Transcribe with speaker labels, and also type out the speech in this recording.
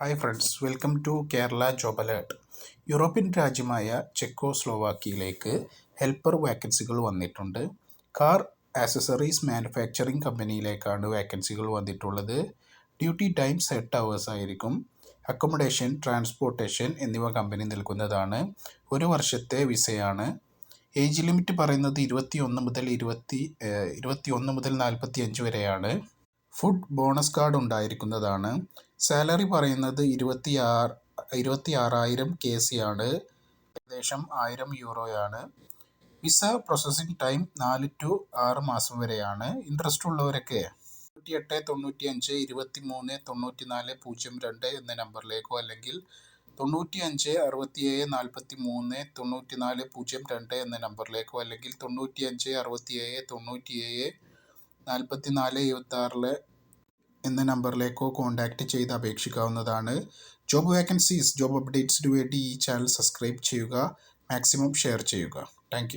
Speaker 1: Hi friends, welcome to Kerala job alert. European രാജ്യമായ ചെക്കോസ്ലോവാക്കിയയിലേക്ക് helper വാക്കൻസികൾ വന്നിട്ടുണ്ട്. കാർ ആക്സസറീസ് മാനുഫാക്ചറിംഗ് കമ്പനിയിലേക്കാണ് വാക്കൻസികൾ വന്നിട്ടുള്ളത്. ഡ്യൂട്ടി ടൈംസ് 8 hours ആയിരിക്കും. അക്കോമഡേഷൻ, ട്രാൻസ്പോർട്ടേഷൻ എന്നിവ കമ്പനി നൽകുന്നതാണ്. 1 വർഷത്തെ വിസയാണ്. ഏജ് ലിമിറ്റ് പറയുന്നത് 21 മുതൽ 45 വരെയാണ്. ഫുഡ് ബോണസ് കാർഡ് ഉണ്ടായിരിക്കുന്നതാണ്. സാലറി പറയുന്നത് 26,000 KC ആണ്. ഏകദേശം €1000. വിസ പ്രോസസ്സിംഗ് ടൈം 4 to 6 മാസം വരെയാണ്. ഇൻട്രസ്റ്റ് ഉള്ളവരൊക്കെ 9895239402 എന്ന നമ്പറിലേക്കോ അല്ലെങ്കിൽ 9567439402 എന്ന നമ്പറിലേക്കോ അല്ലെങ്കിൽ 9567974476 എന്ന നമ്പറിലേക്കോ കോൺടാക്റ്റ് ചെയ്ത് അപേക്ഷിക്കാവുന്നതാണ്. ജോബ് വേക്കൻസീസ്, ജോബ് അപ്ഡേറ്റ്സിനു വേണ്ടി ഈ ചാനൽ സബ്സ്ക്രൈബ് ചെയ്യുക, മാക്സിമം ഷെയർ ചെയ്യുക. താങ്ക്